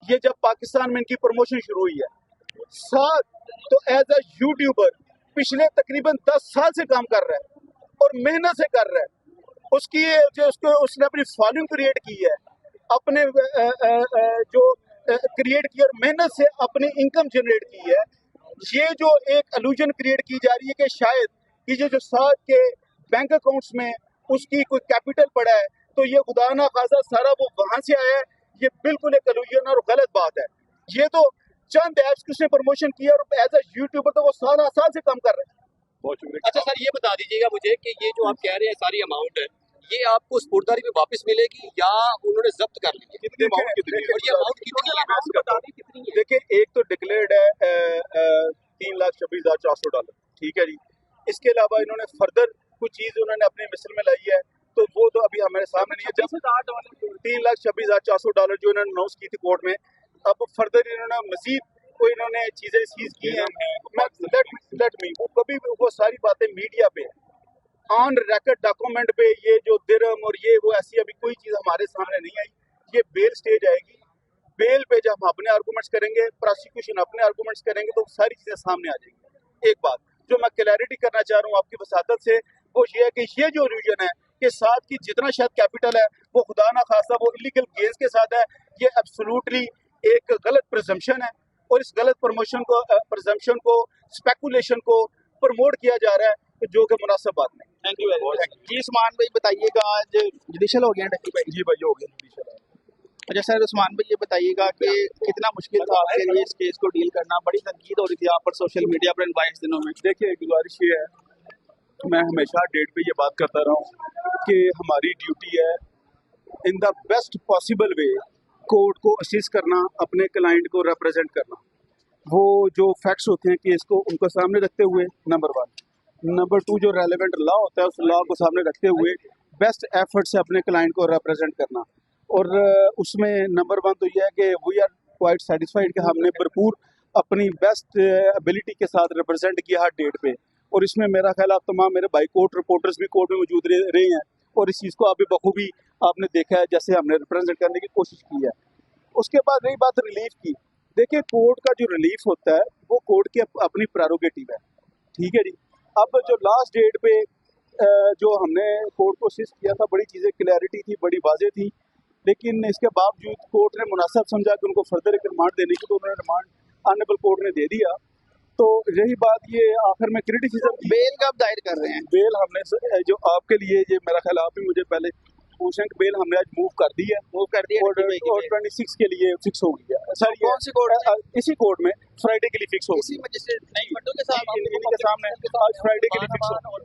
ये जब पाकिस्तान में इनकी प्रमोशन शुरू हुई है। साथ तो एज अ यूट्यूबर पिछले तकरीबन 10 साल से काम कर रहा है और मेहनत से कर रहा है। उसकी जो उसने अपनी फॉलोइंग क्रिएट की है, अपने जो क्रिएट की और मेहनत से अपनी इनकम जनरेट की है। ये जो एक इल्यूजन क्रिएट की जा रही है कि शायद ये जो साथ के बैंक अकाउंट्स में उसकी कोई कैपिटल पड़ा है, तो ये खुदा ना खासा सारा वो वहां से आया है, ये बिल्कुल एक इल्यूजन और गलत बात है। ये तो चंद ऐप्स की उसने प्रमोशन किया और एज अ यूट्यूबर तो वो 7 साल से काम कर रहे हैं। बहुत शुक्रिया। अच्छा सर, ये बता दीजिएगा मुझे कि ये जो आप कह रहे हैं सारी अमाउंट है, ये आपको स्पुर्दारी में वापस मिलेगी या उन्होंने जब्त कर ली है? कितनी अमाउंट कितनी है? और ये अमाउंट कितनी है? देखिए, एक तो डिक्लेयर्ड है $3,26,400, ठीक है जी। इसके अलावा इन्होंने फर्दर कुछ चीज उन्होंने अपनी मिसल में लाई है, तो वो तो अभी हमारे सामने नहीं है। $3,26,400 जो इन्होंने अनाउंस की थी कोर्ट में, अब फर्दर इन्होंने मजीद कोई इन्होंने चीजें सीज की हैं। वो कभी वो सारी बातें मीडिया पे ऑन रिकॉर्ड डॉक्यूमेंट पे, ये जो दिरहम और ये वो ऐसी अभी कोई चीज हमारे सामने नहीं आई। ये बेल स्टेज आएगी, बेल पे जब हम अपने आर्गूमेंट्स करेंगे, प्रोसिक्यूशन अपने आर्गूमेंट्स करेंगे, तो सारी चीजें सामने आ जाएंगी। एक बात जो मैं क्लैरिटी करना चाह रहा हूँ आपकी वसादत से, वो ये है कि ये जो रीजन है कि साथ की जितना शायद कैपिटल है वो खुदा ना खासा वो इलीगल गेंस के साथ है, ये एब्सोल्युटली एक गलत प्रिजम्पशन है और इस गलत प्रिजम्पशन को स्पेकुलेशन को प्रमोट किया जा रहा है, जो कि मुनासिब बात नहीं। थैंक यू वेरी मच जी। उस्मान भाई बताइएगा, आज जुडिशल हो गया डक्की भाई? जी भाई, हो गया जुडिशल। अच्छा सर, उस्मान भाई ये बताइएगा कि कितना मुश्किल था आपके लिए इस केस को डील करना? बड़ी तनकीद हो रही थी आप पर सोशल मीडिया पर इन 22 दिनों में। देखिए, गुजारिश ये है, मैं हमेशा डेट पे ये बात करता रहा हूँ कि हमारी ड्यूटी है in the best possible way court को असिस्ट करना, अपने क्लाइंट को रिप्रेजेंट करना। वो जो फैक्ट्स होते हैं केस को उनको सामने रखते हुए, नंबर 1। नंबर 2, जो रेलेवेंट लॉ होता है उस लॉ को सामने रखते हुए बेस्ट एफर्ट से अपने क्लाइंट को रिप्रेजेंट करना। और उसमें नंबर 1 तो ये है कि वी आर क्वाइट सेटिस्फाइड कि हमने भरपूर अपनी बेस्ट एबिलिटी के साथ रिप्रेजेंट किया हर डेट पे। और इसमें मेरा ख्याल आप तमाम मेरे भाई कोर्ट रिपोर्टर्स भी कोर्ट में मौजूद रहे हैं और इस चीज़ को अभी बखूबी आपने देखा है जैसे हमने रिप्रेजेंट करने की कोशिश की है। उसके बाद रही बात रिलीफ की, देखिए कोर्ट का जो रिलीफ होता है वो कोर्ट की अपनी प्रेरोगेटिव है, ठीक है जी। अब जो लास्ट डेट पे जो हमने कोर्ट को असिस्ट किया था, बड़ी चीज़ें क्लैरिटी थी, बड़ी वाज़ेह थी, लेकिन इसके बावजूद कोर्ट ने मुनासिब समझा कि उनको फर्दर एक रिमांड देने की, तो उन्होंने रिमांड ऑनरेबल कोर्ट ने दे दिया। तो रही बात ये आखिर में क्रिटिसिज्म, बेल कब दायर कर रहे हैं? बेल हमने जो आपके लिए, ये मेरा ख्याल आप ही मुझे पहले पूछें कि बेल हमने आज मूव कर दी है, और 26 के लिए फिक्स हो गई है सर। कौन सी कोर्ट? इसी कोर्ट में फ्राइडे के लिए फिक्स हो गई। इसी मजिस्ट्रेट के सामने आज फ्राइडे के लिए फिक्स हो